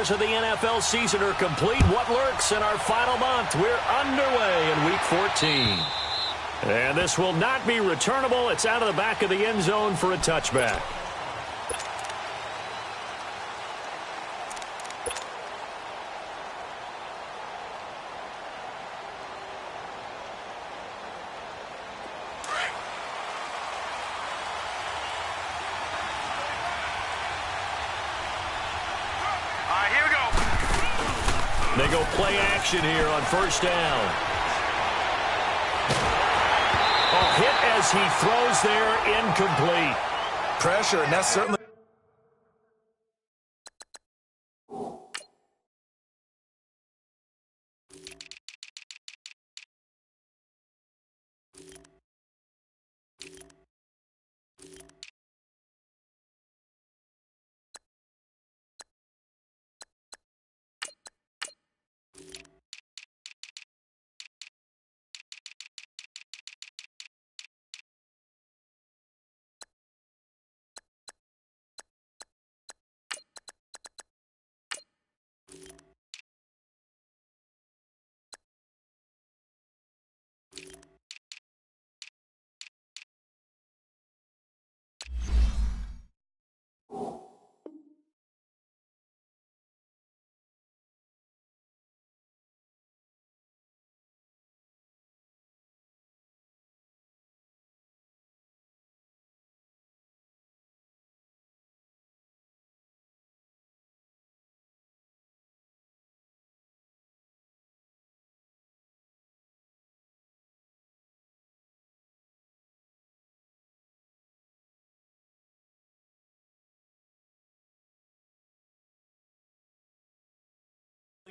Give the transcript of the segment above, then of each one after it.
quarters of the NFL season are complete. What lurks in our final month? We're underway in Week 14. And this will not be returnable. It's out of the back of the end zone for a touchback. They go play action here on first down. A hit as he throws there, incomplete. Pressure, and that's certainly...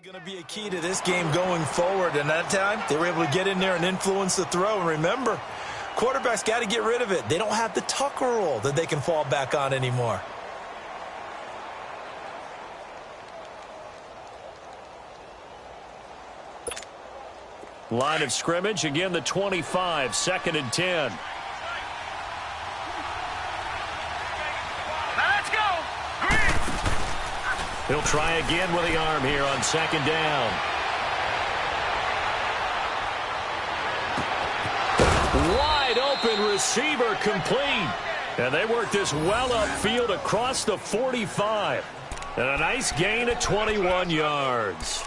going to be a key to this game going forward, and that time they were able to get in there and influence the throw. And remember, quarterbacks got to get rid of it. They don't have the Tucker rule that they can fall back on anymore. Line of scrimmage, again the 25, 2nd and 10. He'll try again with the arm here on 2nd down. Wide open receiver complete. And they work this well upfield across the 45. And a nice gain of 21 yards.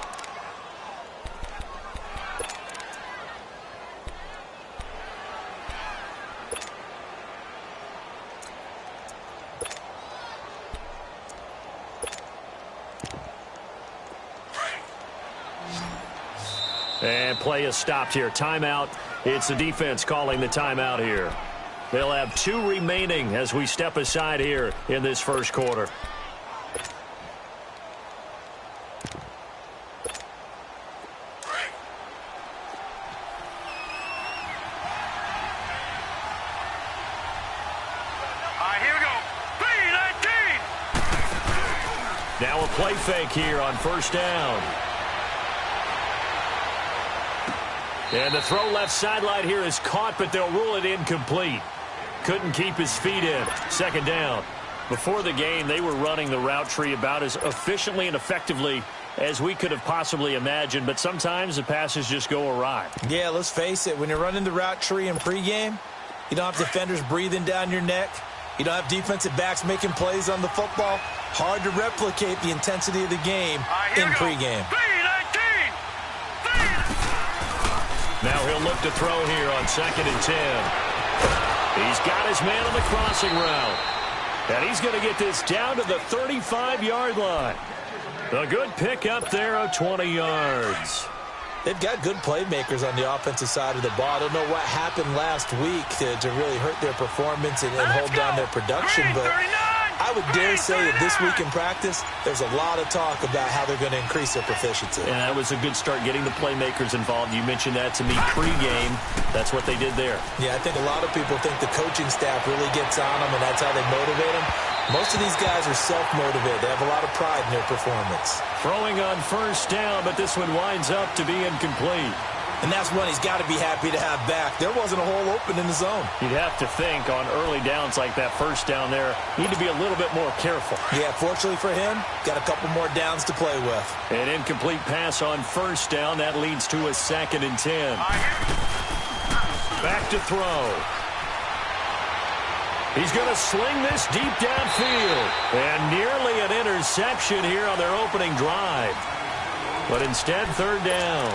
And play is stopped here. Timeout. It's the defense calling the timeout here. They'll have 2 remaining as we step aside here in this first quarter. Here we go. 3-19. Now a play fake here on first down. And the throw left sideline here is caught, but they'll rule it incomplete. Couldn't keep his feet in. 2nd down. Before the game, they were running the route tree about as efficiently and effectively as we could have possibly imagined, but sometimes the passes just go awry. Yeah, let's face it. When you're running the route tree in pregame, you don't have defenders breathing down your neck. You don't have defensive backs making plays on the football. Hard to replicate the intensity of the game in pregame. Now he'll look to throw here on 2nd and 10. He's got his man on the crossing route. And he's going to get this down to the 35-yard line. A good pick up there of 20 yards. They've got good playmakers on the offensive side of the ball. I don't know what happened last week to really hurt their performance and hold down their production, but I would dare say that this week in practice, there's a lot of talk about how they're going to increase their proficiency. And that was a good start, getting the playmakers involved. You mentioned that to me pregame. That's what they did there. Yeah, I think a lot of people think the coaching staff really gets on them, and that's how they motivate them. Most of these guys are self-motivated. They have a lot of pride in their performance. Throwing on first down, but this one winds up to be incomplete. And that's one he's got to be happy to have back. There wasn't a hole open in the zone. You'd have to think on early downs like that first down there, need to be a little bit more careful. Yeah, fortunately for him, got a couple more downs to play with. An incomplete pass on first down. That leads to a 2nd and 10. Back to throw. He's going to sling this deep downfield. And nearly an interception here on their opening drive. But instead, 3rd down.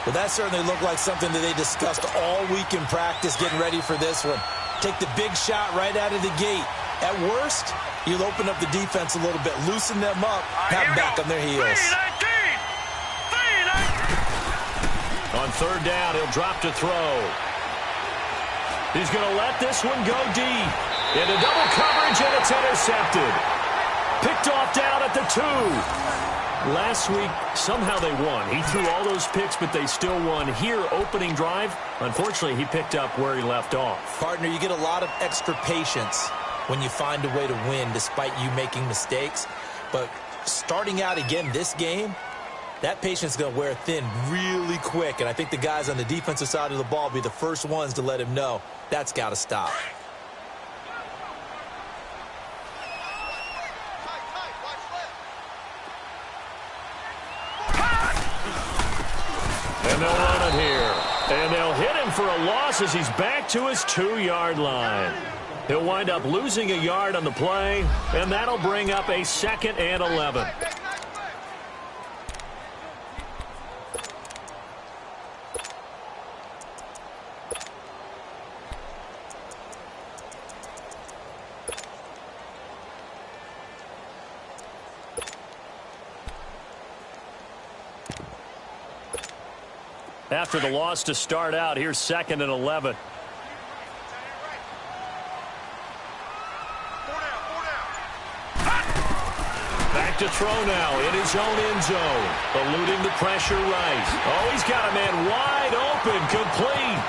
Well, that certainly looked like something that they discussed all week in practice getting ready for this one. Take the big shot right out of the gate. At worst, you'll open up the defense a little bit, loosen them up, have them back on their heels. 3-19. On 3rd down, he'll drop to throw. He's going to let this one go deep. Into double coverage, and it's intercepted. Picked off down at the 2. Last week, somehow they won. He threw all those picks, but they still won. Here, opening drive, unfortunately, he picked up where he left off. Partner, you get a lot of extra patience when you find a way to win despite you making mistakes. But starting out again this game, that patience is going to wear thin really quick. And I think the guys on the defensive side of the ball will be the first ones to let him know that's got to stop. And they'll run it here. And they'll hit him for a loss as he's back to his 2-yard line. He'll wind up losing a yard on the play, and that'll bring up a 2nd and 11. After the loss to start out, here's 2nd and 11. Back to throw now in his own end zone. Eluding the pressure right. Oh, he's got a man wide open, complete.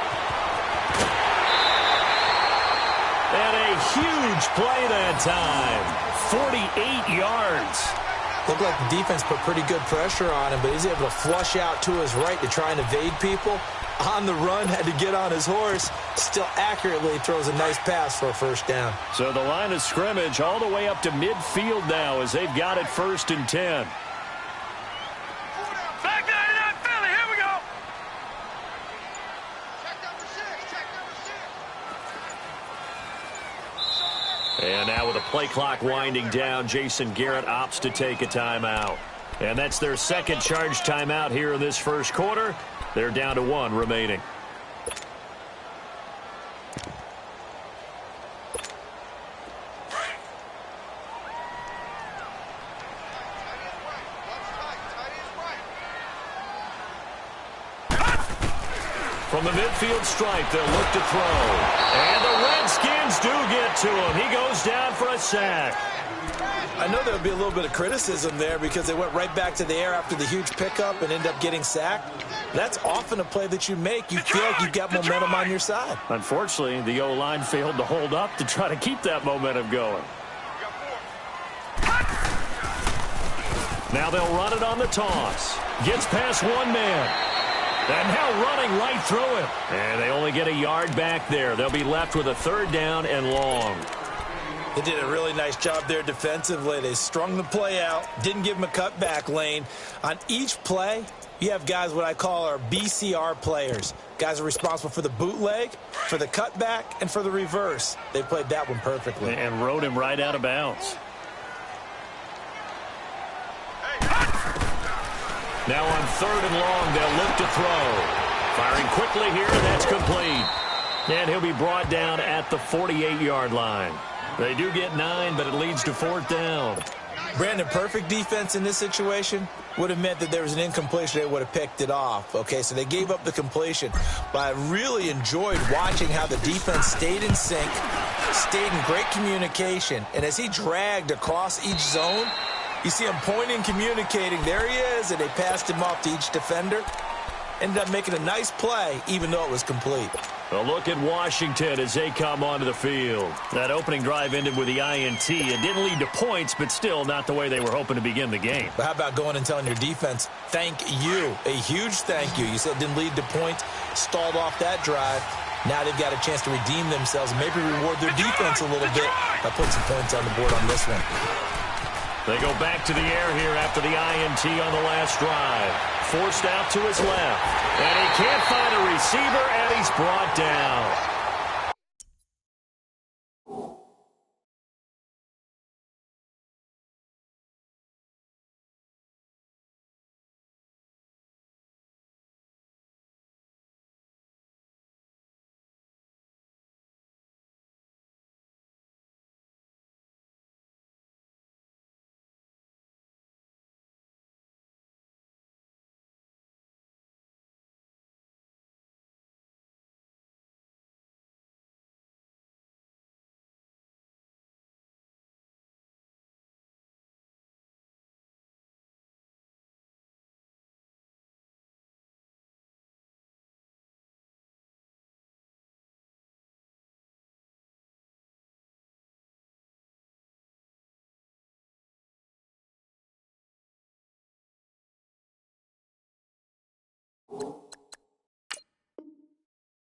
And a huge play that time. 48 yards. Looked like the defense put pretty good pressure on him, but he's able to flush out to his right to try and evade people. On the run, had to get on his horse. Still accurately throws a nice pass for a 1st down. So the line of scrimmage all the way up to midfield now as they've got it 1st and 10. Back 99 Philly, here we go. Check number 6. And now with the play clock winding down, Jason Garrett opts to take a timeout. And that's their 2nd charge timeout here in this 1st quarter. They're down to 1 remaining. From the midfield stripe, they'll look to throw. And the Redskins do get to him. He goes down for a sack. I know there'll be a little bit of criticism there because they went right back to the air after the huge pickup and end up getting sacked. That's often a play that you make. You feel like you've got momentum on your side. Unfortunately, the O-line failed to hold up to try to keep that momentum going. Now they'll run it on the toss. Gets past one man. And now running right through him. And they only get a yard back there. They'll be left with a 3rd down and long. They did a really nice job there defensively. They strung the play out, didn't give him a cutback lane. On each play, you have guys what I call our BCR players. Guys are responsible for the bootleg, for the cutback, and for the reverse. They played that one perfectly. And rode him right out of bounds. Now on 3rd and long, they'll look to throw. Firing quickly here, and that's complete. And he'll be brought down at the 48-yard line. They do get 9, but it leads to 4th down. Brandon, perfect defense in this situation would have meant that there was an incompletion. They would have picked it off. Okay, so they gave up the completion. But I really enjoyed watching how the defense stayed in sync, stayed in great communication. And as he dragged across each zone, you see him pointing, communicating. There he is, and they passed him off to each defender. ended up making a nice play, even though it was complete. A look at Washington as they come onto the field. That opening drive ended with the INT. It didn't lead to points, but still not the way they were hoping to begin the game. But how about going and telling your defense, thank you, a huge thank you. You said it didn't lead to points, stalled off that drive. Now they've got a chance to redeem themselves and maybe reward their defense a little bit by putting some points on the board on this one. They go back to the air here after the INT on the last drive. Forced out to his left. And he can't find a receiver, and he's brought down.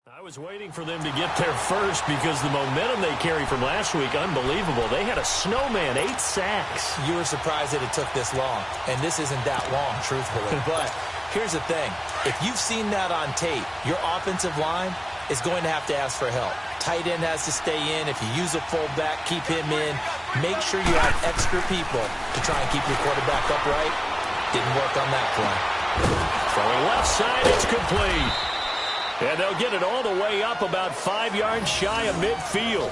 I was waiting for them to get there first because the momentum they carry from last week, unbelievable. They had a snowman, 8 sacks. You were surprised that it took this long, and this isn't that long, truthfully. But here's the thing. If you've seen that on tape, your offensive line is going to have to ask for help. Tight end has to stay in. If you use a fullback, keep him in. Make sure you have extra people to try and keep your quarterback upright. Didn't work on that play. Throwing left side, it's complete. And they'll get it all the way up about 5 yards shy of midfield.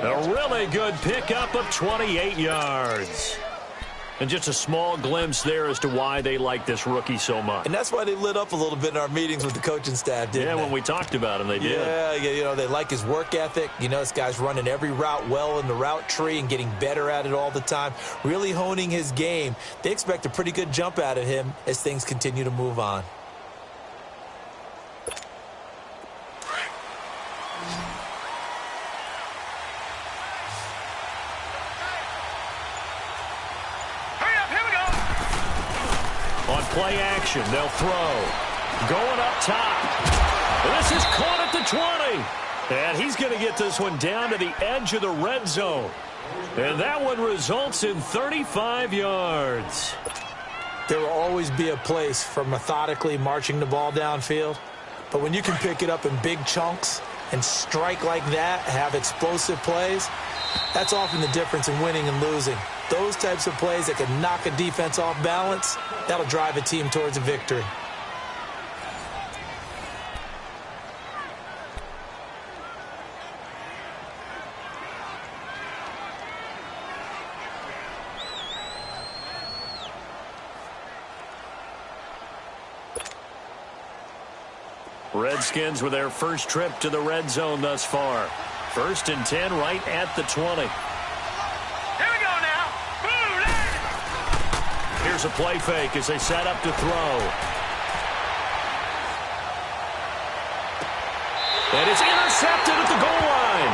A really good pickup of 28 yards. And just a small glimpse there as to why they like this rookie so much. And that's why they lit up a little bit in our meetings with the coaching staff, didn't they? Yeah, when we talked about him, they did. Yeah, you know, they like his work ethic. You know, this guy's running every route well in the route tree and getting better at it all the time, really honing his game. They expect a pretty good jump out of him as things continue to move on. Play action. They'll throw. Going up top. This is caught at the 20. And he's going to get this one down to the edge of the red zone. And that one results in 35 yards. There will always be a place for methodically marching the ball downfield. But when you can pick it up in big chunks and strike like that, have explosive plays, that's often the difference in winning and losing. Those types of plays that can knock a defense off balance, that'll drive a team towards a victory. Redskins with their first trip to the red zone thus far. 1st and 10 right at the 20. Here's a play fake as they set up to throw. And it's intercepted at the goal line.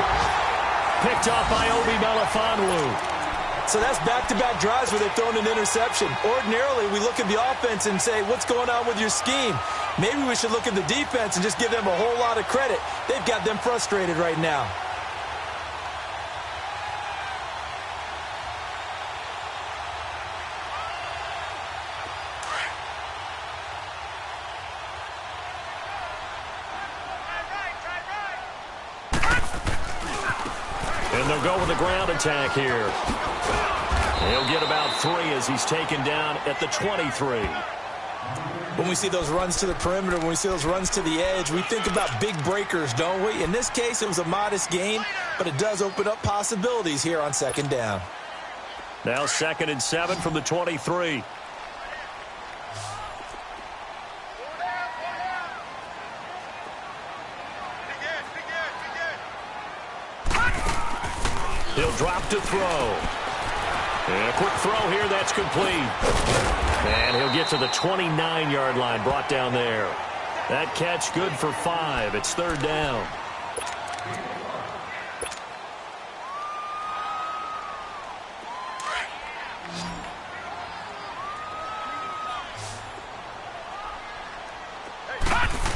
Picked off by Obi Melifonwu. So that's back-to-back drives where they've thrown an interception. Ordinarily, we look at the offense and say, what's going on with your scheme? Maybe we should look at the defense and just give them a whole lot of credit. They've got them frustrated right now. And they'll go with the ground attack here. He'll get about 3 as he's taken down at the 23. When we see those runs to the perimeter, when we see those runs to the edge, we think about big breakers, don't we? In this case, it was a modest game, but it does open up possibilities here on 2nd down. Now 2nd and 7 from the 23. He'll drop to throw. And a quick throw here, that's complete. And he'll get to the 29-yard line, brought down there. That catch good for 5. It's 3rd down.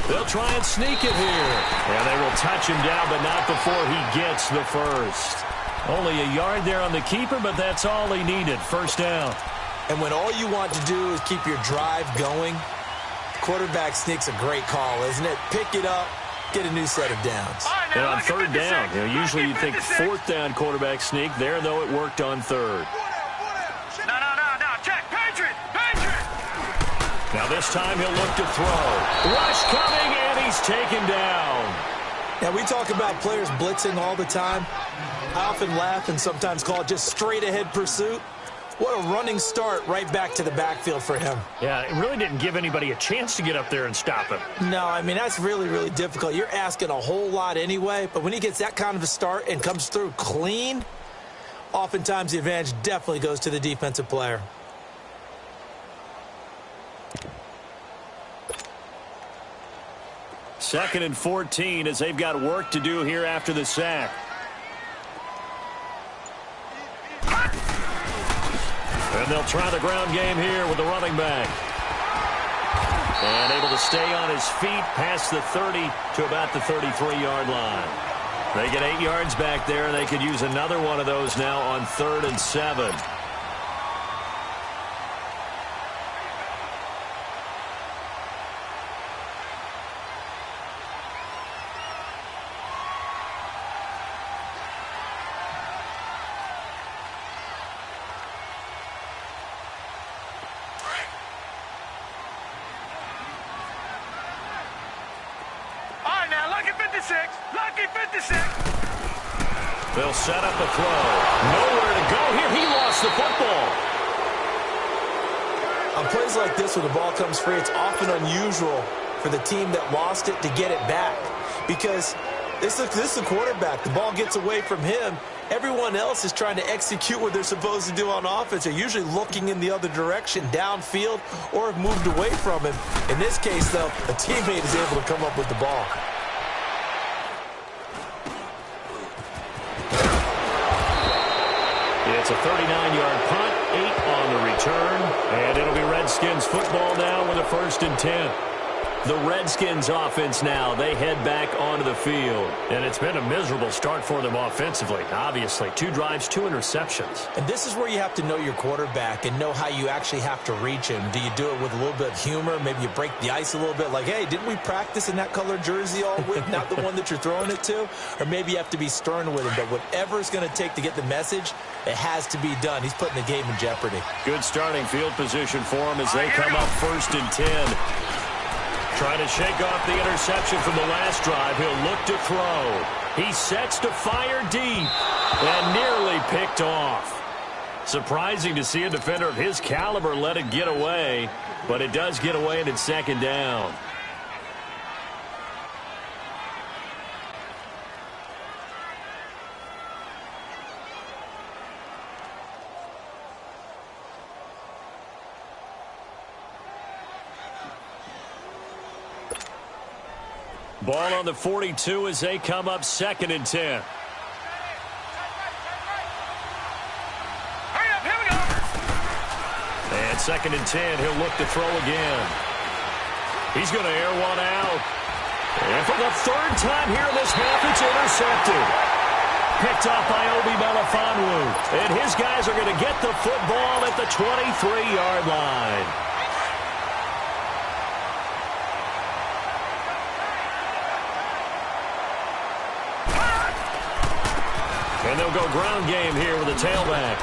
They'll try and sneak it here. And they will touch him down, but not before he gets the first. Only a yard there on the keeper, but that's all he needed. 1st down. And when all you want to do is keep your drive going, quarterback sneak's a great call, isn't it? Pick it up, get a new set of downs. And on 3rd down, usually you think 4th down quarterback sneak. There, though, it worked on 3rd. No, check. Patriot. Now this time he'll look to throw. Rush coming, and he's taken down. Now, we talk about players blitzing all the time. I often laugh and sometimes call it just straight-ahead pursuit. What a running start right back to the backfield for him. Yeah, it really didn't give anybody a chance to get up there and stop him. No, I mean, that's really, really difficult. You're asking a whole lot anyway, but when he gets that kind of a start and comes through clean, oftentimes the advantage definitely goes to the defensive player. Second and 14 as they've got work to do here after the sack. And they'll try the ground game here with the running back. And able to stay on his feet past the 30 to about the 33-yard line. They get 8 yards back there, and they could use another one of those now on 3rd and 7. Lucky 56. They'll set up a throw. Nowhere to go here. He lost the football. On plays like this where the ball comes free, it's often unusual for the team that lost it to get it back. Because this is the quarterback. The ball gets away from him. Everyone else is trying to execute what they're supposed to do on offense. They're usually looking in the other direction, downfield, or have moved away from him. In this case, though, a teammate is able to come up with the ball. It's a 39-yard punt, 8 on the return, and it'll be Redskins football now with a 1st and 10. The Redskins offense now, they head back onto the field. And it's been a miserable start for them offensively, obviously. 2 drives, 2 interceptions. And this is where you have to know your quarterback and know how you actually have to reach him. Do you do it with a little bit of humor? Maybe you break the ice a little bit like, hey, didn't we practice in that color jersey all week, not the one that you're throwing it to? Or maybe you have to be stern with him. But whatever it's going to take to get the message, it has to be done. He's putting the game in jeopardy. Good starting field position for him as they come up 1st and 10. Trying to shake off the interception from the last drive. He'll look to throw. He sets to fire deep and nearly picked off. Surprising to see a defender of his caliber let it get away, but it does get away and it's 2nd down. Ball on the 42 as they come up 2nd and 10. Hurry up, here we go. And 2nd and 10, he'll look to throw again. He's going to air one out. And for the 3rd time here in this half, it's intercepted. Picked off by Obi Melifonwu. And his guys are going to get the football at the 23-yard line. And they'll go ground game here with a tailback.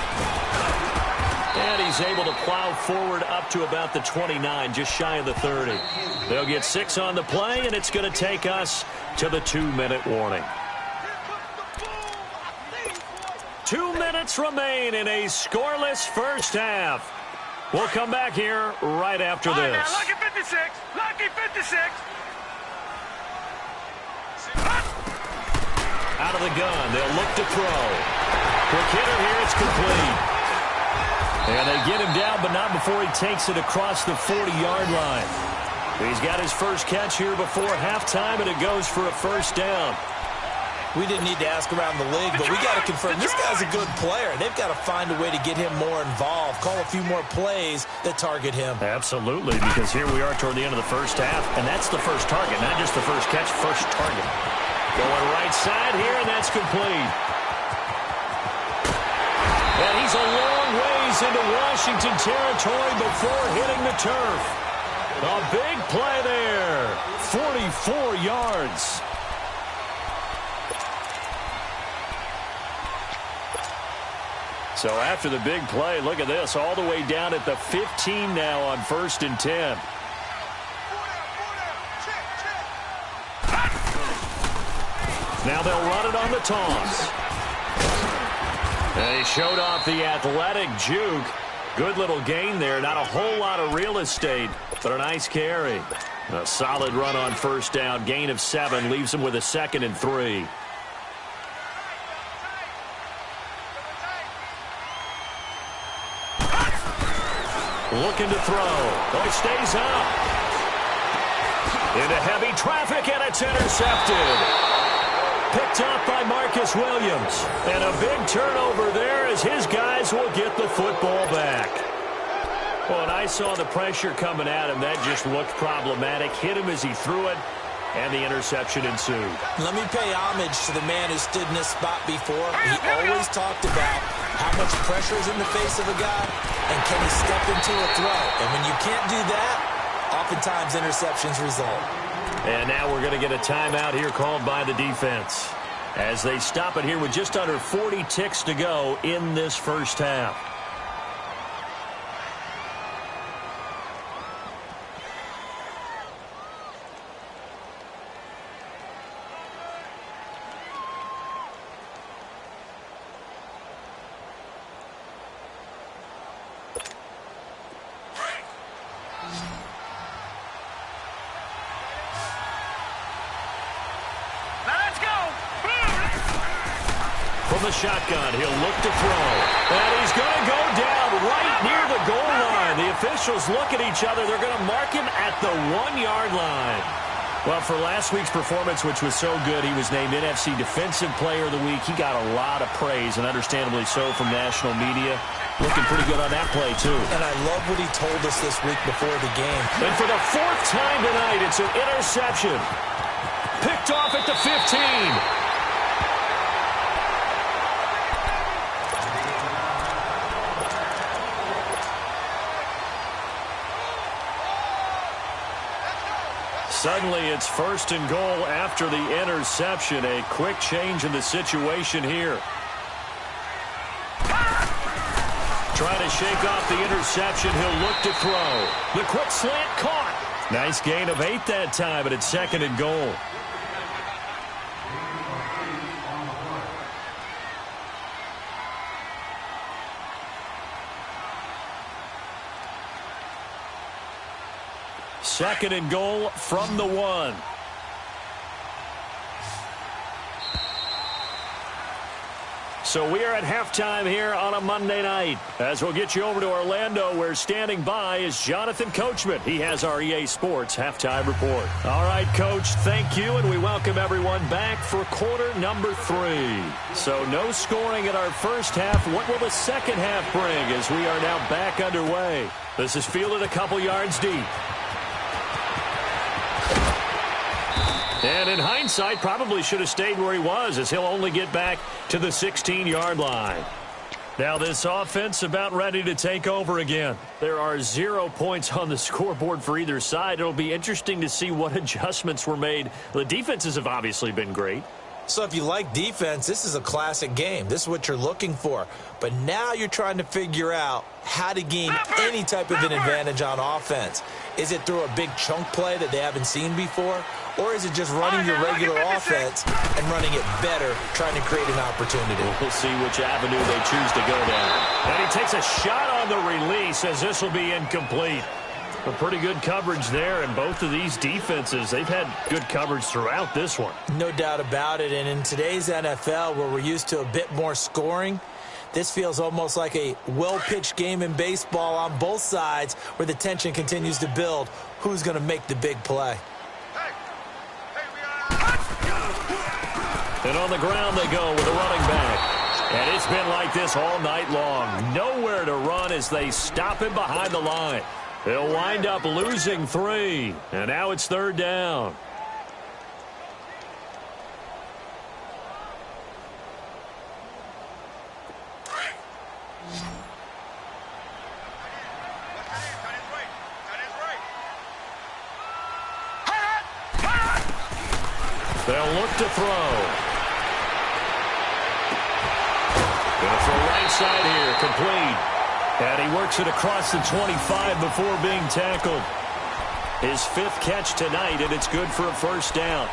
And he's able to plow forward up to about the 29, just shy of the 30. They'll get 6 on the play, and it's going to take us to the 2-minute warning. 2 minutes remain in a scoreless first half. We'll come back here right after this. Now, lucky 56. Lucky 56. Out of the gun, they'll look to throw. Quick hitter here, it's complete. And they get him down, but not before he takes it across the 40-yard line. He's got his first catch here before halftime, and it goes for a first down. We didn't need to ask around the league, but we got to confirm this guy's a good player. They've got to find a way to get him more involved, call a few more plays that target him. Absolutely, because here we are toward the end of the first half, and that's the first target, not just the first catch, first target. Going right side here, and that's complete. And he's a long ways into Washington territory before hitting the turf. A big play there, 44 yards. So after the big play, look at this, all the way down at the 15 now on 1st and 10. Now they'll run it on the toss. And he showed off the athletic juke. Good little gain there. Not a whole lot of real estate, but a nice carry. A solid run on 1st down. Gain of 7 leaves him with a 2nd and 3. Looking to throw. Oh, he stays up. Into heavy traffic, and it's intercepted. Picked up by Marcus Williams. And a big turnover there as his guys will get the football back. Well, and I saw the pressure coming at him. That just looked problematic. Hit him as he threw it, and the interception ensued. Let me pay homage to the man who stood in this spot before. He always talked about how much pressure is in the face of a guy, and can he step into a throw. And when you can't do that, oftentimes interceptions result. And now we're going to get a timeout here called by the defense as they stop it here with just under 40 ticks to go in this first half. From the shotgun, he'll look to throw. And he's going to go down right near the goal line. The officials look at each other. They're going to mark him at the 1-yard line. Well, for last week's performance, which was so good, he was named NFC Defensive Player of the Week. He got a lot of praise, and understandably so, from national media. Looking pretty good on that play, too. And I love what he told us this week before the game. And for the 4th time tonight, it's an interception. Picked off at the 15. Suddenly, it's 1st and goal after the interception. A quick change in the situation here. Trying to shake off the interception. He'll look to throw. The quick slant caught. Nice gain of 8 that time, but it's 2nd and goal. Second and goal from the 1. So we are at halftime here on a Monday night. As we'll get you over to Orlando, where standing by is Jonathan Coachman. He has our EA Sports halftime report. All right, Coach, thank you, and we welcome everyone back for quarter number 3. So no scoring in our first half. What will the second half bring as we are now back underway? This is fielded a couple yards deep. And in hindsight, probably should have stayed where he was, as he'll only get back to the 16-yard line. Now this offense about ready to take over again. There are 0 points on the scoreboard for either side. It'll be interesting to see what adjustments were made. The defenses have obviously been great. So if you like defense, this is a classic game. This is what you're looking for. But now you're trying to figure out how to gain any type of an advantage on offense. Is it through a big chunk play that they haven't seen before? Or is it just running your regular offense and running it better, trying to create an opportunity? We'll see which avenue they choose to go down. And he takes a shot on the release as this will be incomplete. A pretty good coverage there, and both of these defenses, they've had good coverage throughout this one. No doubt about it, and in today's NFL, where we're used to a bit more scoring, This feels almost like a well-pitched game in baseball on both sides where the tension continues to build. Who's going to make the big play? And on the ground they go with a running back. And it's been like this all night long. Nowhere to run as they stop him behind the line. They'll wind up losing 3. And now it's 3rd down. They'll look to throw. Gonna throw right side here, complete. And he works it across the 25 before being tackled. His 5th catch tonight, and it's good for a 1st down.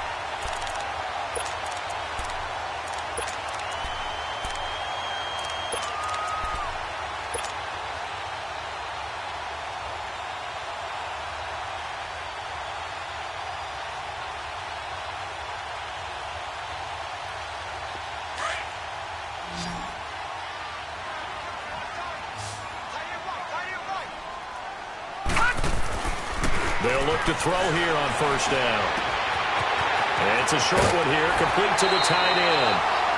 They'll look to throw here on 1st down. And it's a short one here, complete to the tight end.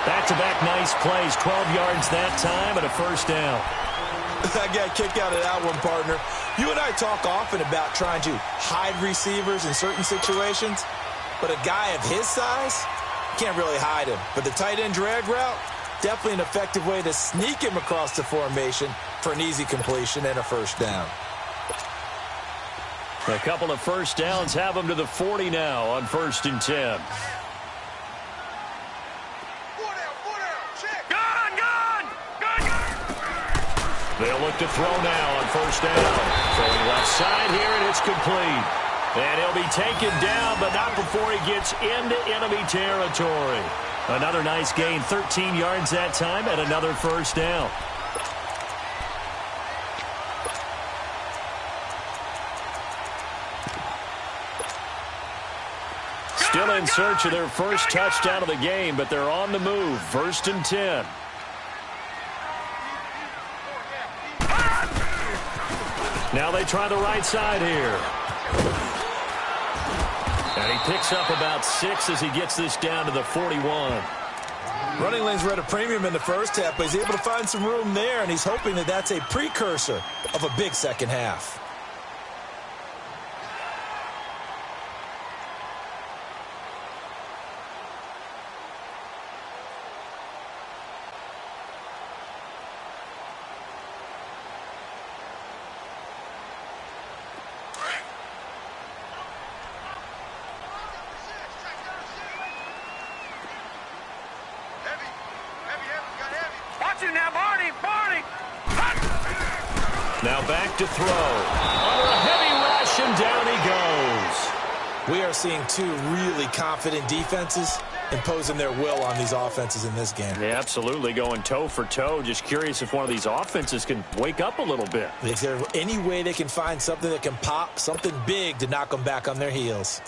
Back-to-back nice plays, 12 yards that time and a 1st down. I got a kick out of that one, partner. You and I talk often about trying to hide receivers in certain situations, but a guy of his size, can't really hide him. But the tight end drag route, definitely an effective way to sneak him across the formation for an easy completion and a 1st down. A couple of 1st downs have them to the 40 now on 1st and 10. They'll look to throw now on 1st down. Throwing left side here, and it's complete. And he'll be taken down, but not before he gets into enemy territory. Another nice gain, 13 yards that time, and another 1st down. Still in search of their 1st touchdown of the game, but they're on the move. 1st and 10. Now they try the right side here. And he picks up about 6 as he gets this down to the 41. Running lanes were at a premium in the 1st half, but he's able to find some room there, and he's hoping that that's a precursor of a big 2nd half. Now back to throw. Under a heavy rush, and down he goes. We are seeing 2 really confident defenses imposing their will on these offenses in this game. Yeah, absolutely, going toe for toe. Just curious if one of these offenses can wake up a little bit. Is there any way they can find something that can pop, something big to knock them back on their heels?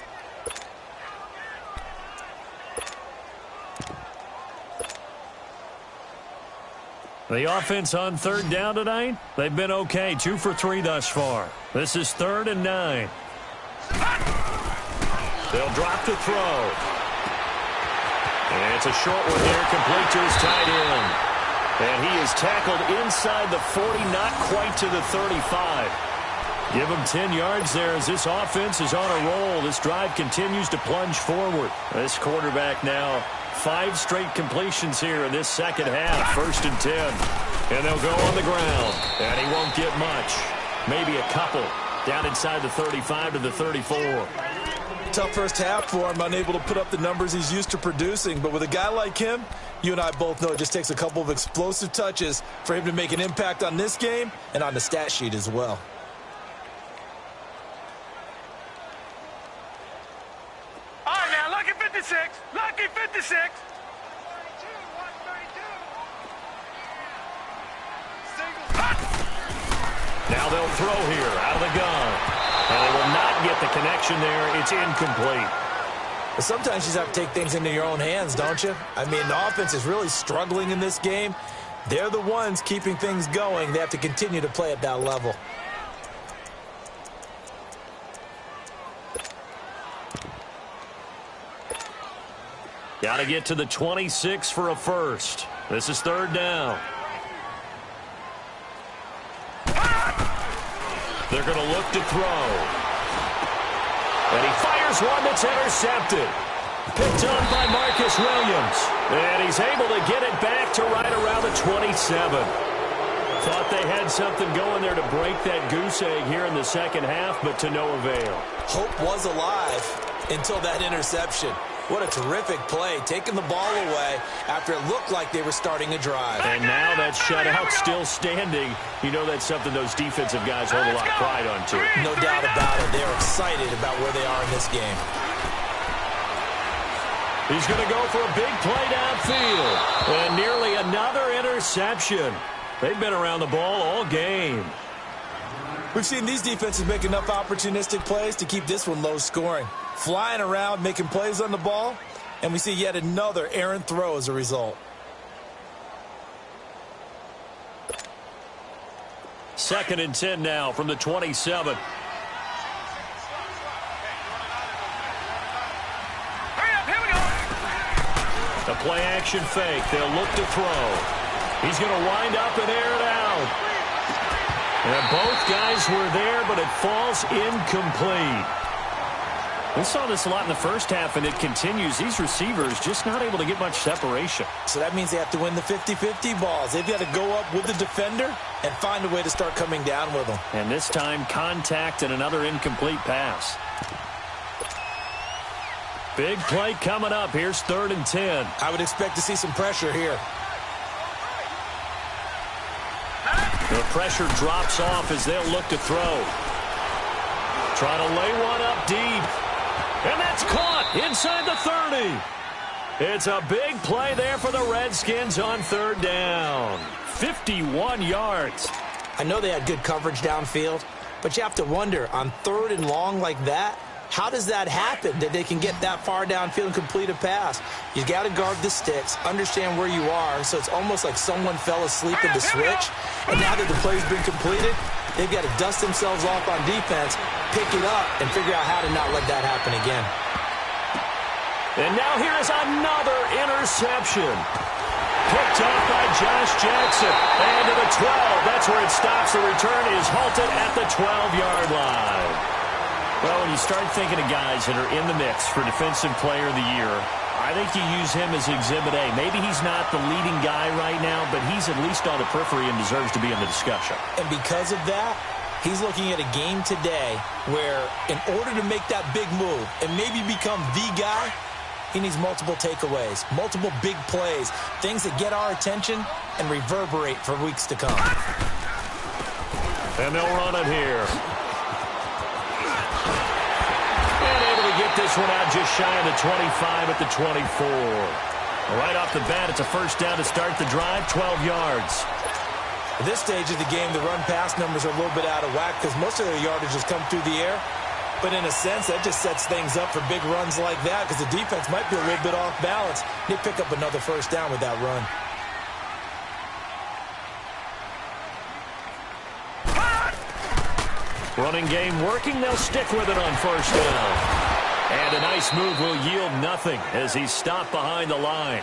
The offense on 3rd down tonight, they've been okay, 2 for 3 thus far. This is 3rd and 9. They'll drop to throw. And it's a short one here, complete to his tight end. And he is tackled inside the 40, not quite to the 35. Give him 10 yards there as this offense is on a roll. This drive continues to plunge forward. This quarterback now 5 straight completions here in this 2nd half. 1st and 10. And they'll go on the ground. And he won't get much. Maybe a couple. Down inside the 35 to the 34. Tough 1st half for him, unable to put up the numbers he's used to producing. But with a guy like him, you and I both know it just takes a couple of explosive touches for him to make an impact on this game and on the stat sheet as well. All right, now, lucky 56. Lucky 56. Now they'll throw here out of the gun. And they will not get the connection there. It's incomplete. But sometimes you just have to take things into your own hands, don't you? I mean, the offense is really struggling in this game. They're the ones keeping things going. They have to continue to play at that level. Got to get to the 26 for a first. This is third down. They're going to look to throw. And he fires one that's intercepted. Picked on by Marcus Williams. And he's able to get it back to right around the 27. Thought they had something going there to break that goose egg here in the second half, but to no avail. Hope was alive until that interception. What a terrific play, taking the ball away after it looked like they were starting a drive. And now that shutout still standing. You know that's something those defensive guys hold a lot of pride on, too. No doubt about it. They're excited about where they are in this game. He's going to go for a big play downfield. And nearly another interception. They've been around the ball all game. We've seen these defenses make enough opportunistic plays to keep this one low scoring. Flying around, making plays on the ball, and we see yet another errant throw as a result. Second and 10 now from the 27. A play action fake. They'll look to throw. He's going to wind up and air it out. And both guys were there, but it falls incomplete. We saw this a lot in the first half, and it continues. These receivers just not able to get much separation. So that means they have to win the 50-50 balls. They've got to go up with the defender and find a way to start coming down with them. And this time, contact and another incomplete pass. Big play coming up. Here's third and 10. I would expect to see some pressure here. The pressure drops off as they'll look to throw. Try to lay one up deep. And that's caught inside the 30. It's a big play there for the Redskins on third down. 51 yards. I know they had good coverage downfield, but you have to wonder, on third and long like that, how does that happen, that they can get that far downfield and complete a pass? You got to guard the sticks, understand where you are, so it's almost like someone fell asleep in the switch, and now that the play's been completed, they've got to dust themselves off on defense, pick it up, and figure out how to not let that happen again. And now here is another interception. Picked off by Josh Jackson. And to the 12. That's where it stops. The return is halted at the 12-yard line. Well, when you start thinking of guys that are in the mix for Defensive Player of the Year, I think you use him as Exhibit A. Maybe he's not the leading guy right now, but he's at least on the periphery and deserves to be in the discussion. And because of that, he's looking at a game today where in order to make that big move and maybe become the guy, he needs multiple takeaways, multiple big plays, things that get our attention and reverberate for weeks to come. And they'll run it here. And able to get this one out just shy of the 25 at the 24. Right off the bat, it's a first down to start the drive, 12 yards. At this stage of the game, the run-pass numbers are a little bit out of whack because most of their yardage has come through the air. But in a sense, that just sets things up for big runs like that because the defense might be a little bit off balance. They pick up another first down with that run. Running game working. They'll stick with it on first down. And a nice move will yield nothing as he's stopped behind the line.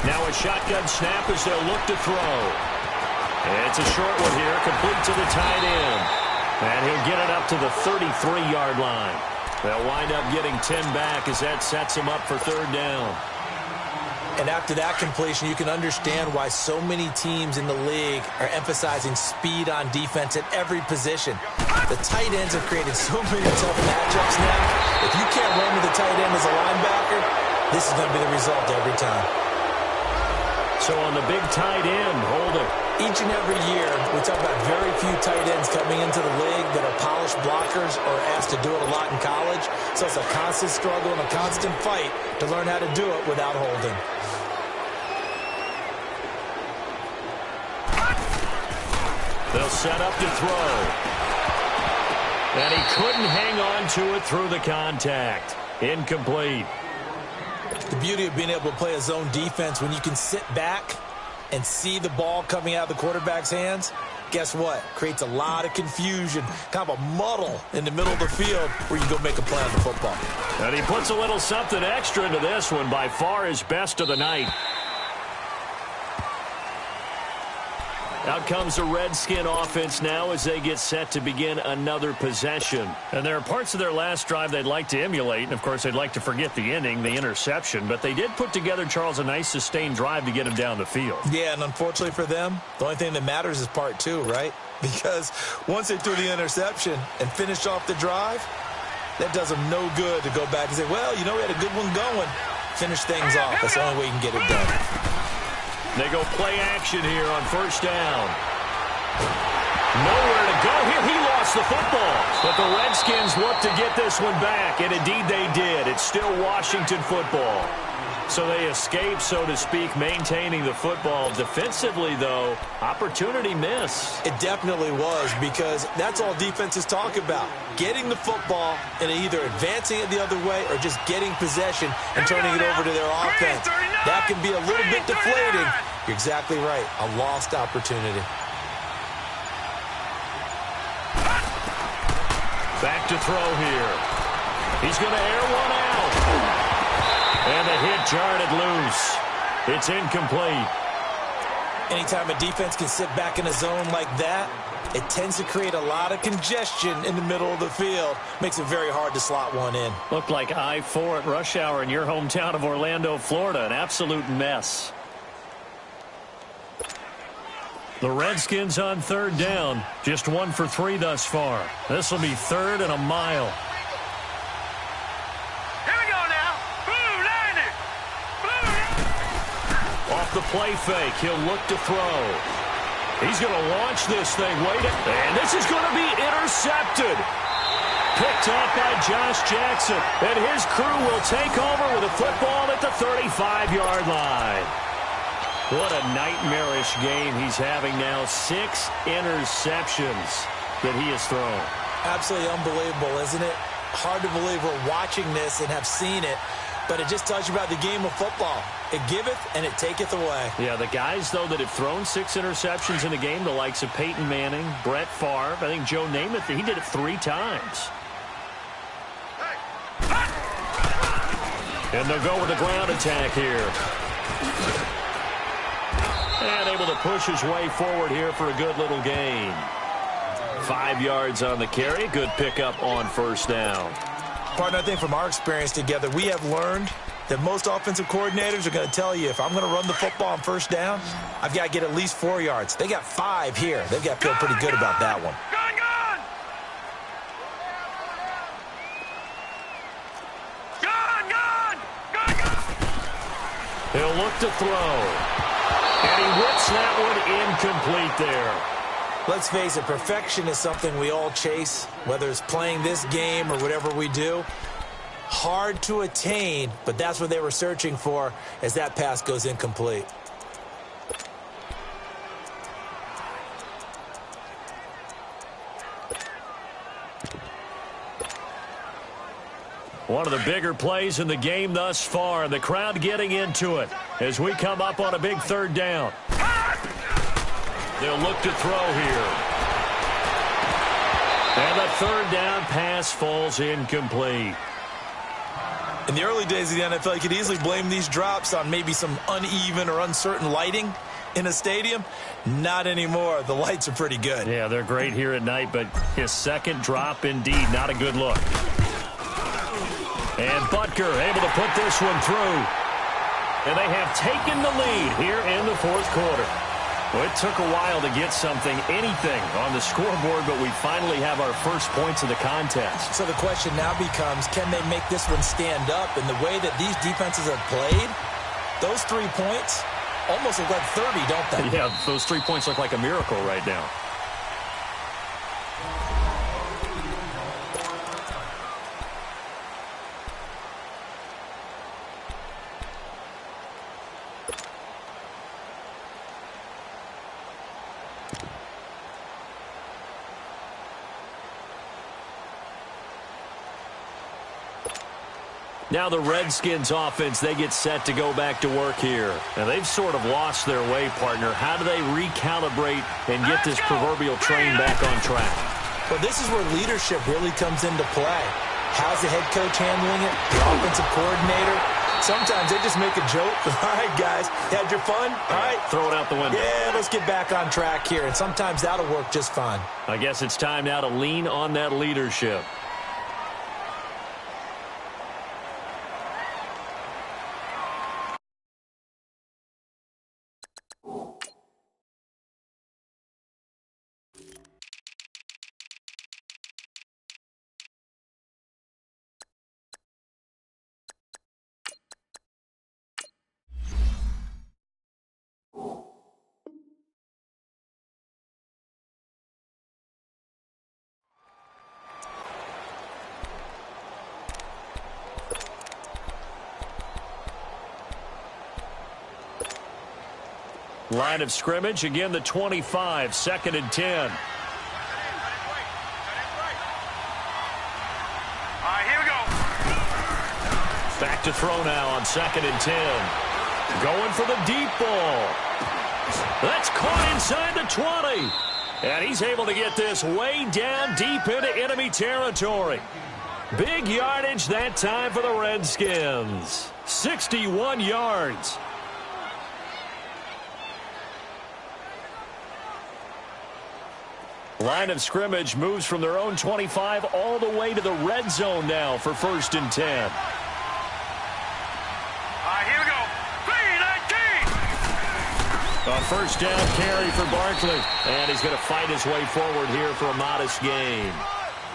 Now a shotgun snap as they'll look to throw. And it's a short one here, complete to the tight end. And he'll get it up to the 33-yard line. They'll wind up getting 10 back as that sets him up for third down. And after that completion, you can understand why so many teams in the league are emphasizing speed on defense at every position. The tight ends have created so many tough matchups now. If you can't run with the tight end as a linebacker, this is going to be the result every time. So on the big tight end, holding. Each and every year, we talk about very few tight ends coming into the league that are polished blockers or asked to do it a lot in college. So it's a constant struggle and a constant fight to learn how to do it without holding. They'll set up to throw. And he couldn't hang on to it through the contact. Incomplete. The beauty of being able to play a zone defense when you can sit back and see the ball coming out of the quarterback's hands, guess what? Creates a lot of confusion, kind of a muddle in the middle of the field where you go make a play on the football. And he puts a little something extra into this one, by far his best of the night. Out comes the Redskin offense now as they get set to begin another possession. And there are parts of their last drive they'd like to emulate. And, of course, they'd like to forget the ending, the interception. But they did put together, Charles, a nice sustained drive to get him down the field. Yeah, and unfortunately for them, the only thing that matters is part two, right? Because once they threw the interception and finished off the drive, that does them no good to go back and say, well, you know, we had a good one going. Finish things off. That's the only way you can get it done. They go play action here on first down. Nowhere to go here. He lost the football. But the Redskins look to get this one back, and indeed they did. It's still Washington football. So they escape, so to speak, maintaining the football. Defensively, though, opportunity miss. It definitely was, because that's all defenses talk about. Getting the football and either advancing it the other way or just getting possession and turning it over to their offense. That can be a little bit deflating. You're exactly right. A lost opportunity. Back to throw here. He's going to air one out. And the hit jarred it loose. It's incomplete. Anytime a defense can sit back in a zone like that, it tends to create a lot of congestion in the middle of the field. Makes it very hard to slot one in. Looked like I-4 at rush hour in your hometown of Orlando, Florida. An absolute mess. The Redskins on third down. Just 1 for 3 thus far. This will be third and a mile. Off the play fake, he'll look to throw. He's going to launch this thing. Wait, and this is going to be intercepted. Picked up by Josh Jackson. And his crew will take over with a football at the 35-yard line. What a nightmarish game he's having now. 6 interceptions that he has thrown. Absolutely unbelievable, isn't it? Hard to believe we're watching this and have seen it. But it just tells you about the game of football. It giveth and it taketh away. Yeah, the guys, though, that have thrown 6 interceptions in a game, the likes of Peyton Manning, Brett Favre, I think Joe Namath, he did it 3 times. And they'll go with the ground attack here. And able to push his way forward here for a good little gain. 5 yards on the carry. Good pickup on first down. Partner, I think from our experience together, we have learned that most offensive coordinators are going to tell you, if I'm going to run the football on first down, I've got to get at least 4 yards. They got 5 here. They've got to feel pretty good about that one. He'll look to throw. And he whips that one incomplete there. Let's face it, perfection is something we all chase, whether it's playing this game or whatever we do. Hard to attain, but that's what they were searching for as that pass goes incomplete. One of the bigger plays in the game thus far. The crowd getting into it as we come up on a big third down. They'll look to throw here. And the third down pass falls incomplete. In the early days of the NFL, you could easily blame these drops on maybe some uneven or uncertain lighting in a stadium. Not anymore. The lights are pretty good. Yeah, they're great here at night, but his second drop, indeed, not a good look. And Butker able to put this one through. And they have taken the lead here in the fourth quarter. Well, it took a while to get something, anything, on the scoreboard, but we finally have our first points of the contest. So the question now becomes, can they make this one stand up? In the way that these defenses have played, those 3 points almost look like 30, don't they? Yeah, those 3 points look like a miracle right now. Now the Redskins offense, they get set to go back to work here. And they've sort of lost their way, partner. How do they recalibrate and get this proverbial train back on track? Well, this is where leadership really comes into play. How's the head coach handling it? The offensive coordinator? Sometimes they just make a joke. All right, guys, you had your fun? All right. Throw it out the window. Yeah, let's get back on track here. And sometimes that'll work just fine. I guess it's time now to lean on that leadership. Line of scrimmage, again the 25, 2nd and 10. All right, here we go. Back to throw now on 2nd and 10. Going for the deep ball. That's caught inside the 20. And he's able to get this way down deep into enemy territory. Big yardage that time for the Redskins. 61 yards. Line of scrimmage moves from their own 25 all the way to the red zone now for 1st and 10. All right, here we go. 3-19. A first down carry for Barkley. And he's going to fight his way forward here for a modest gain.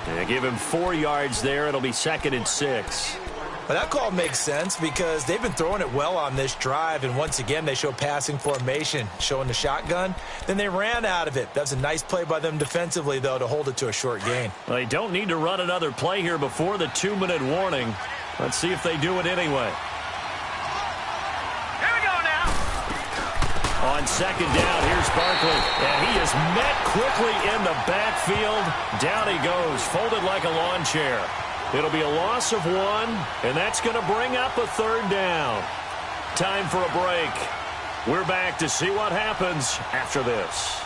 And give him 4 yards there. It'll be 2nd and 6. Well, that call makes sense because they've been throwing it well on this drive, and once again they show passing formation, showing the shotgun. Then they ran out of it. That's a nice play by them defensively, though, to hold it to a short gain. Well, they don't need to run another play here before the 2-minute warning. Let's see if they do it anyway. Here we go now. On 2nd down, here's Barkley, and he is met quickly in the backfield. Down he goes, folded like a lawn chair. It'll be a loss of 1, and that's going to bring up a 3rd down. Time for a break. We're back to see what happens after this.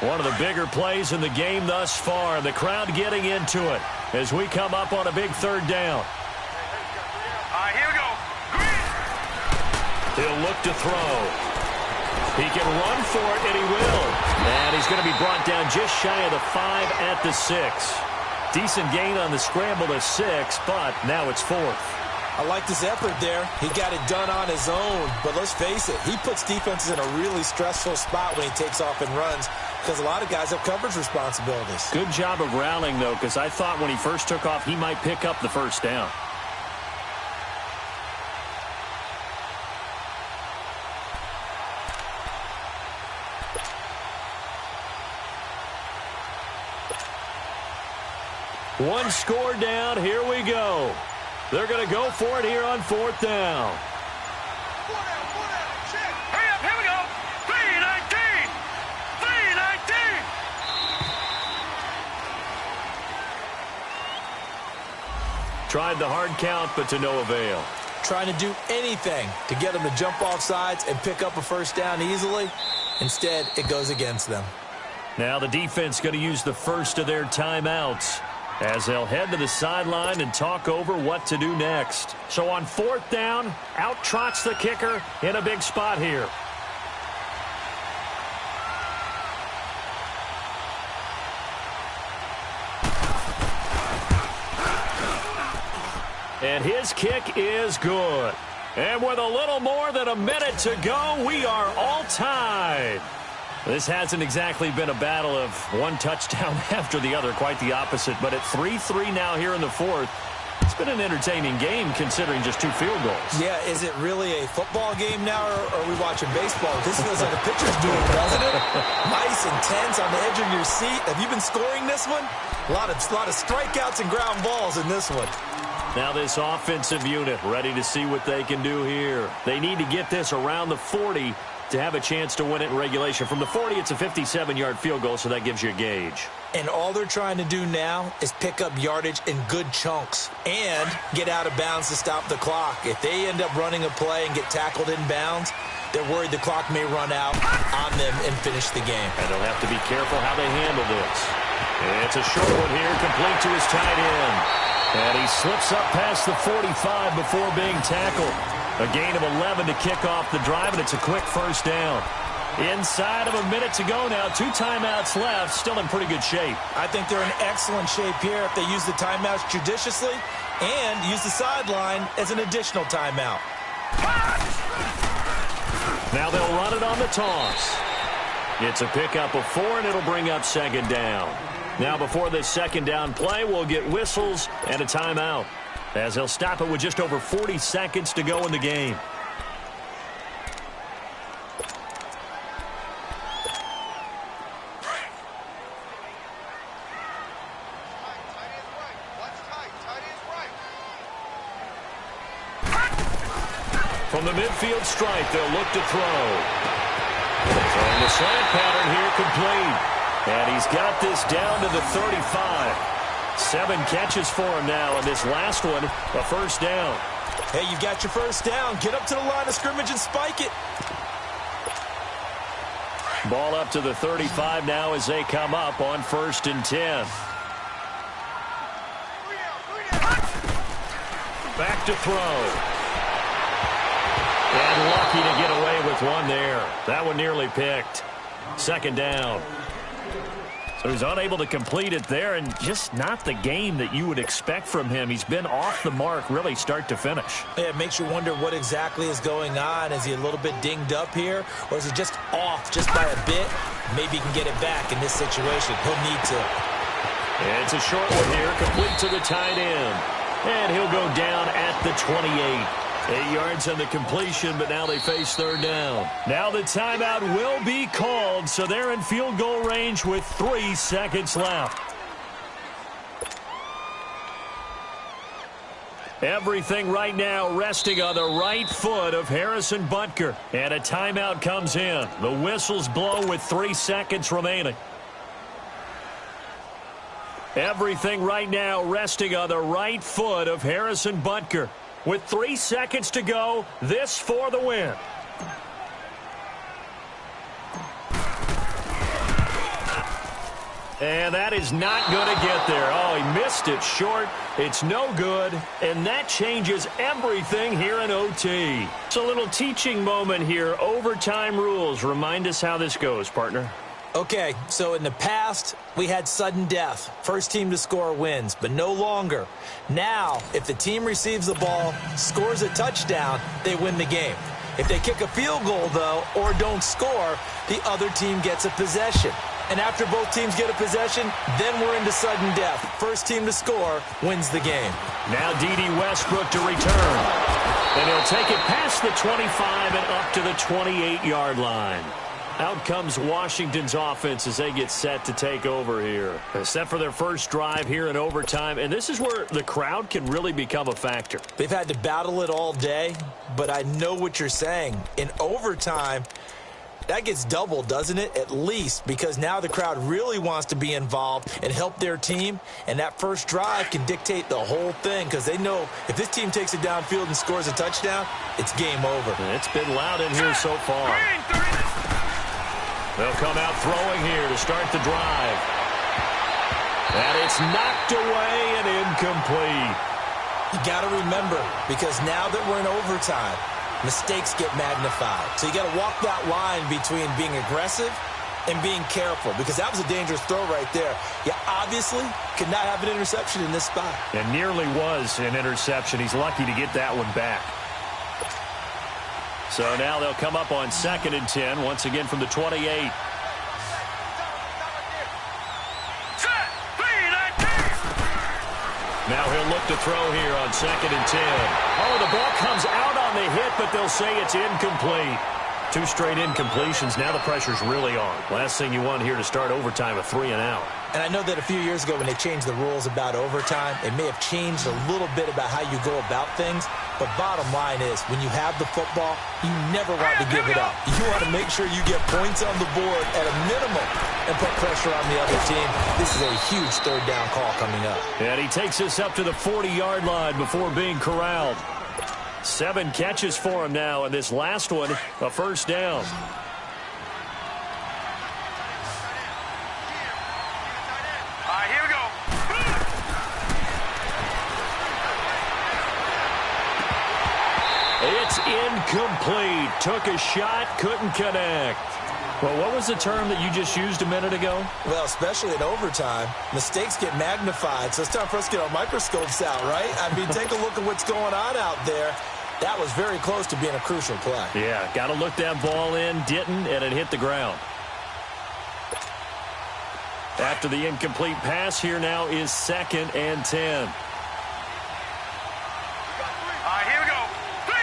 One of the bigger plays in the game thus far. The crowd getting into it as we come up on a big 3rd down. All right, here we go. Green. He'll look to throw. He can run for it, and he will. And he's going to be brought down just shy of the 5 at the 6. Decent gain on the scramble to 6, but now it's 4th. I like this effort there. He got it done on his own. But let's face it, he puts defenses in a really stressful spot when he takes off and runs because a lot of guys have coverage responsibilities. Good job of rallying, though, because I thought when he first took off, he might pick up the 1st down. One score down. Here we go. They're going to go for it here on 4th down. Hurry up, here we go. 3-19. 3-19. Tried the hard count, but to no avail. Trying to do anything to get them to jump off sides and pick up a 1st down easily. Instead, it goes against them. Now the defense going to use the first of their timeouts as they'll head to the sideline and talk over what to do next. So on 4th down, out trots the kicker in a big spot here. And his kick is good. And with a little more than a minute to go, we are all tied. This hasn't exactly been a battle of one touchdown after the other, quite the opposite. But at 3-3 now here in the 4th, it's been an entertaining game considering just 2 field goals. Yeah, is it really a football game now, or are we watching baseball? This feels like a pitcher's duel, doesn't it? Nice, intense, on the edge of your seat. Have you been scoring this one? A lot of strikeouts and ground balls in this one. Now this offensive unit ready to see what they can do here. They need to get this around the 40 to have a chance to win it in regulation. From the 40, it's a 57-yard field goal, so that gives you a gauge. And all they're trying to do now is pick up yardage in good chunks and get out of bounds to stop the clock. If they end up running a play and get tackled in bounds, they're worried the clock may run out on them and finish the game. And they'll have to be careful how they handle this. It's a short one here, complete to his tight end. And he slips up past the 45 before being tackled. A gain of 11 to kick off the drive, and it's a quick first down. Inside of a minute to go now. 2 timeouts left. Still in pretty good shape. I think they're in excellent shape here if they use the timeouts judiciously and use the sideline as an additional timeout. Now they'll run it on the toss. It's a pickup of 4, and it'll bring up second down. Now before this second down play, we'll get whistles and a timeout, as they'll stop it with just over 40 seconds to go in the game. From the midfield stripe, they'll look to throw. Throwing the slant pattern here complete. And he's got this down to the 35. 7 catches for him now, and this last one, a first down. Hey, you've got your first down. Get up to the line of scrimmage and spike it. Ball up to the 35 now as they come up on 1st and 10. Back to throw. And lucky to get away with one there. That one nearly picked. Second down. So he's unable to complete it there, and just not the game that you would expect from him. He's been off the mark really start to finish. Yeah, it makes you wonder what exactly is going on. Is he a little bit dinged up here, or is he just off just by a bit? Maybe he can get it back in this situation. He'll need to. It's a short one here, complete to the tight end. And he'll go down at the 28. 8 yards on the completion, but now they face third down. Now the timeout will be called, so they're in field goal range with 3 seconds left. Everything right now resting on the right foot of Harrison Butker. And a timeout comes in. The whistle's blown with 3 seconds remaining. Everything right now resting on the right foot of Harrison Butker. With 3 seconds to go, this for the win. And that is not going to get there. Oh, he missed it short. It's no good. And that changes everything here in OT. It's a little teaching moment here. Overtime rules. Remind us how this goes, partner. Okay, so in the past, we had sudden death. First team to score wins, but no longer. Now, if the team receives the ball, scores a touchdown, they win the game. If they kick a field goal, though, or don't score, the other team gets a possession. And after both teams get a possession, then we're into sudden death. First team to score wins the game. Now D.D. Westbrook to return. And he'll take it past the 25 and up to the 28-yard line. Out comes Washington's offense as they get set to take over here. Set for their first drive here in overtime, and this is where the crowd can really become a factor. They've had to battle it all day, but I know what you're saying. In overtime, that gets doubled, doesn't it? At least, because now the crowd really wants to be involved and help their team, and that first drive can dictate the whole thing because they know if this team takes it downfield and scores a touchdown, it's game over. And it's been loud in here so far. They'll come out throwing here to start the drive. And it's knocked away and incomplete. You got to remember, because now that we're in overtime, mistakes get magnified. So you got to walk that line between being aggressive and being careful, because that was a dangerous throw right there. You obviously could not have an interception in this spot. It nearly was an interception. He's lucky to get that one back. So now they'll come up on 2nd and 10, once again from the 28. Now he'll look to throw here on 2nd and 10. Oh, the ball comes out on the hit, but they'll say it's incomplete. 2 straight incompletions. Now the pressure's really on. Last thing you want here to start overtime, a 3-and-out. And I know that a few years ago when they changed the rules about overtime, it may have changed a little bit about how you go about things. But bottom line is, when you have the football, you never want to give it up. You want to make sure you get points on the board at a minimum and put pressure on the other team. This is a huge 3rd down call coming up. And he takes us up to the 40-yard line before being corralled. 7 catches for him now, and this last one, a 1st down. All right, here we go. It's incomplete. Took a shot, couldn't connect. Well, what was the term that you just used a minute ago? Well, especially in overtime, mistakes get magnified, so it's time for us to get our microscopes out, right? I mean, take a look at what's going on out there. That was very close to being a crucial play. Yeah, got to look that ball in, didn't, and it hit the ground. After the incomplete pass, here now is 2nd and 10. All right, here we go. 3.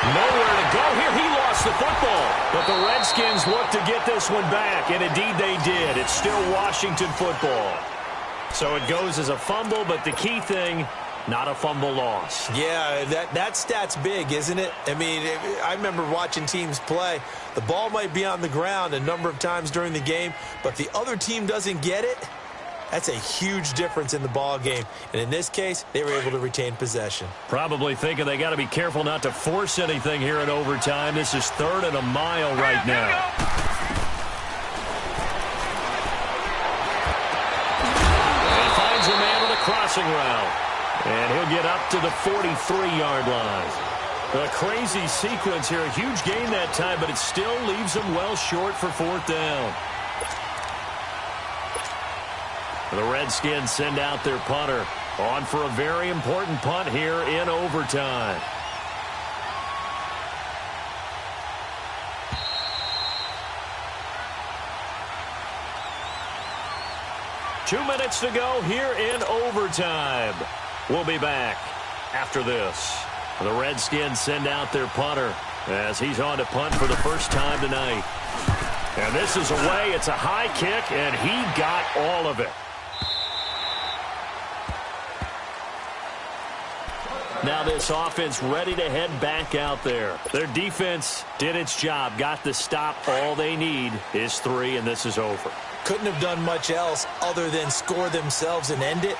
Nowhere to go here. He lost the football. But the Redskins look to get this one back, and indeed they did. It's still Washington football. So it goes as a fumble, but the key thing, not a fumble loss. Yeah, that stat's big, isn't it? I mean, I remember watching teams play. The ball might be on the ground a number of times during the game, but the other team doesn't get it. That's a huge difference in the ball game. And in this case, they were able to retain possession. Probably thinking they got to be careful not to force anything here in overtime. This is 3rd and a mile right now. A man with a crossing route. And he'll get up to the 43-yard line. A crazy sequence here. A huge gain that time, but it still leaves them well short for 4th down. The Redskins send out their punter. On for a very important punt here in overtime. Two minutes to go here in overtime. We'll be back after this. The Redskins send out their punter as he's on to punt for the first time tonight. And this is away. It's a high kick, and he got all of it. Now this offense ready to head back out there. Their defense did its job, got the stop. All they need is 3, and this is over. Couldn't have done much else other than score themselves and end it.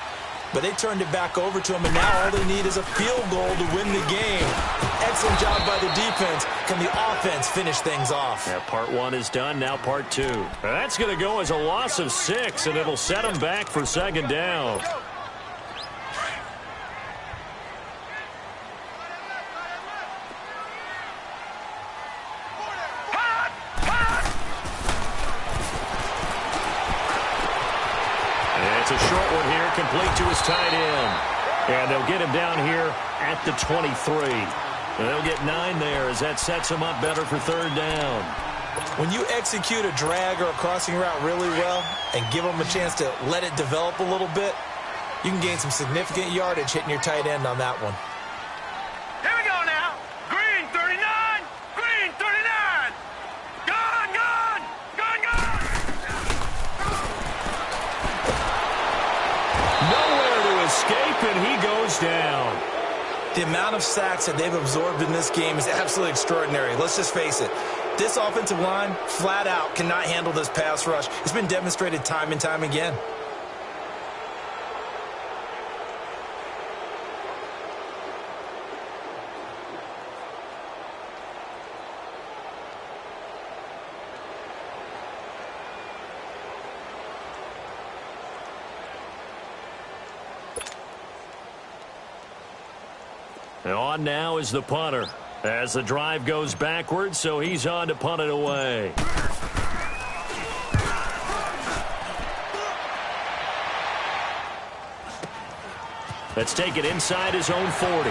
But they turned it back over to them, and now all they need is a field goal to win the game. Excellent job by the defense. Can the offense finish things off? Yeah, part 1 is done, now part 2. That's going to go as a loss of 6, and it'll set them back for 2nd down. It's a short one here, complete to his tight end. And they'll get him down here at the 23. And they'll get 9 there as that sets him up better for 3rd down. When you execute a drag or a crossing route really well and give them a chance to let it develop a little bit, you can gain some significant yardage hitting your tight end on that one. Here we go now. Green 39. Green 39. Gone, gone. Gone, gone. Nowhere to escape, and he goes down. The amount of sacks that they've absorbed in this game is absolutely extraordinary. Let's just face it. This offensive line, flat out, cannot handle this pass rush. It's been demonstrated time and time again. And on now is the punter as the drive goes backwards, so he's on to punt it away. Let's take it inside his own 40.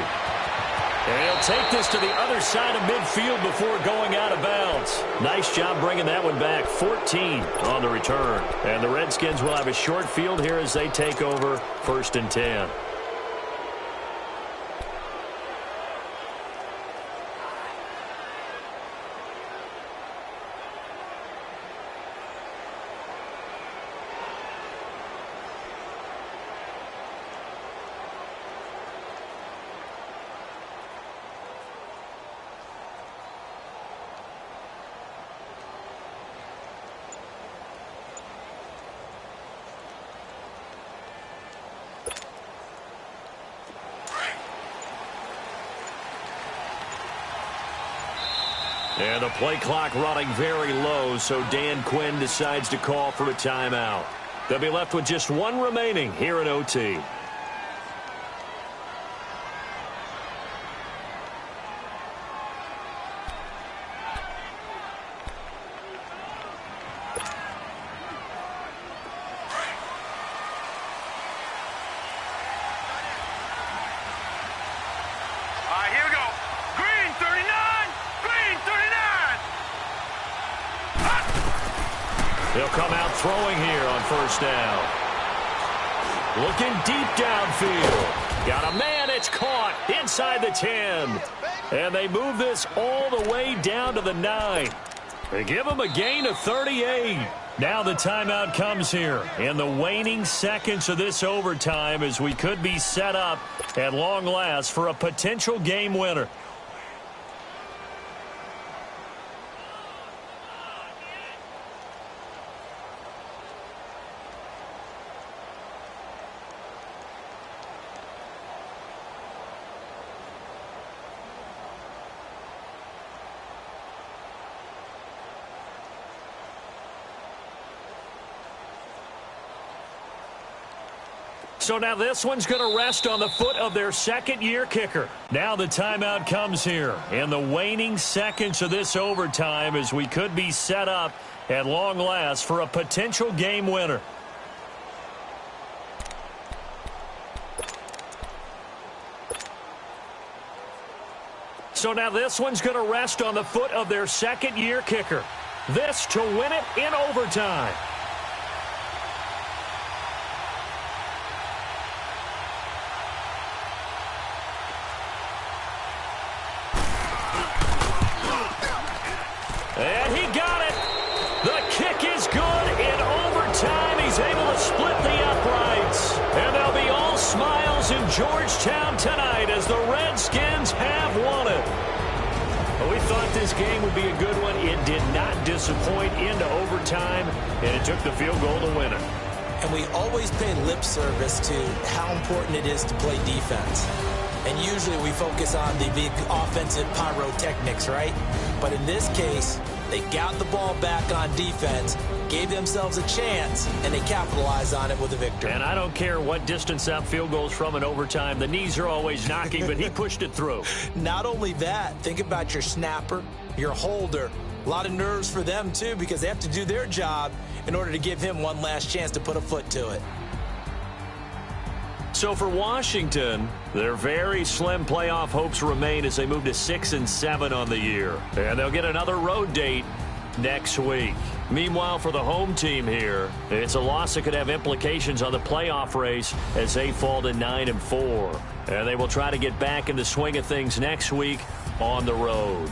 And he'll take this to the other side of midfield before going out of bounds. Nice job bringing that one back. 14 on the return. And the Redskins will have a short field here as they take over 1st and 10. And the play clock running very low, so Dan Quinn decides to call for a timeout. They'll be left with just one remaining here in OT. He'll come out throwing here on 1st down. Looking deep downfield. Got a man, it's caught inside the 10. And they move this all the way down to the 9. They give him a gain of 38. Now the timeout comes here in the waning seconds of this overtime as we could be set up at long last for a potential game winner. So now this one's going to rest on the foot of their second-year kicker. Now the timeout comes here in the waning seconds of this overtime as we could be set up at long last for a potential game winner. So now this one's going to rest on the foot of their second-year kicker. This to win it in overtime. And he got it. The kick is good in overtime. He's able to split the uprights. And they'll be all smiles in Georgetown tonight as the Redskins have won it. We thought this game would be a good one. It did not disappoint into overtime, and it took the field goal to win it. And we always pay lip service to how important it is to play defense. And usually we focus on the big offensive pyrotechnics, right? But in this case, they got the ball back on defense, gave themselves a chance, and they capitalized on it with a victory. And I don't care what distance that field goes from in overtime. The knees are always knocking, but he pushed it through. Not only that, think about your snapper, your holder. A lot of nerves for them, too, because they have to do their job in order to give him one last chance to put a foot to it. So for Washington, their very slim playoff hopes remain as they move to 6-7 on the year. And they'll get another road date next week. Meanwhile, for the home team here, it's a loss that could have implications on the playoff race as they fall to 9-4. And they will try to get back in the swing of things next week on the road.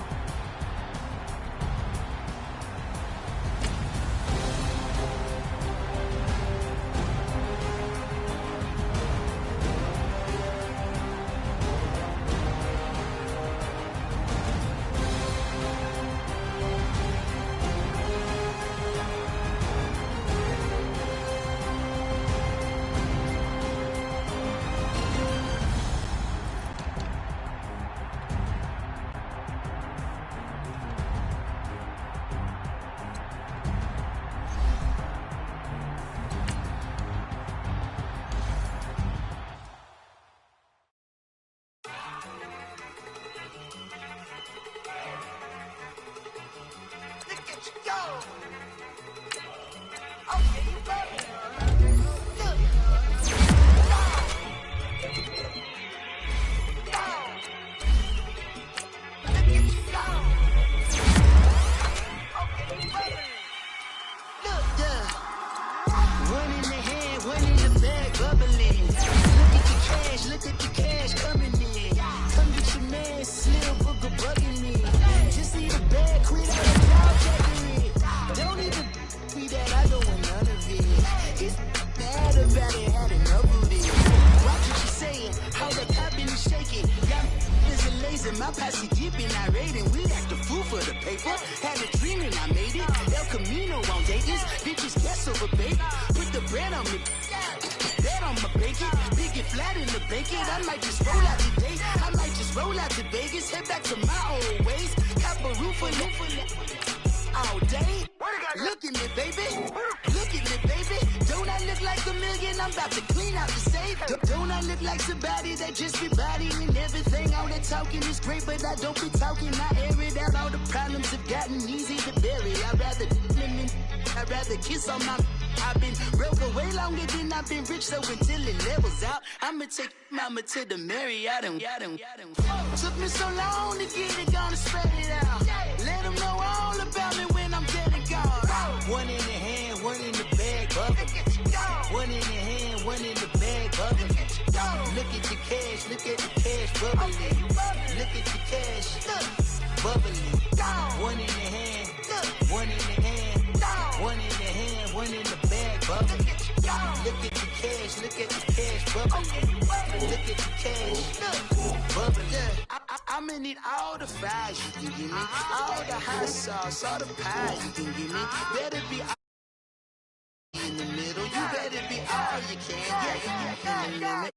Sipping irate and we act a fool for the paper. Had a dream and I made it. El Camino on Dayton's. Bitches guess over bait. Put the bread on me. Bet on my bacon. Big it flat in the bacon. I might just roll out today. I might just roll out to Vegas. Head back to my old ways. Cop a roof for all day. Look at me, baby. Look at me, baby. Don't I look like a million? I'm about to clean out the safe. Don't I look like somebody that just be bodying everything? All that talking is great, but I don't be talking. I air it out. All the problems have gotten easy to bury. I'd rather kiss on my. I've been broke way longer than I've been rich, so until it levels out, I'ma take mama to the Marriott and took me so long to get it, gonna spread it out. Let them know all about me when I'm dead and gone. One in the hand, one in the bag, bubble. One in the hand, one in the bag, bubble. Look at the cash, look at the cash, bubbling. Look at the cash, bubbling. One in the hand, one in the hand, one in the hand, one in the bag, bubbling. Look at the cash, look at the cash, bubbling. Look at the cash, bubbling. I'ma need all the fries you can give me, all the hot sauce, all the pie you can give me. Better be in the middle, you better be all you can. Yeah, in the limit.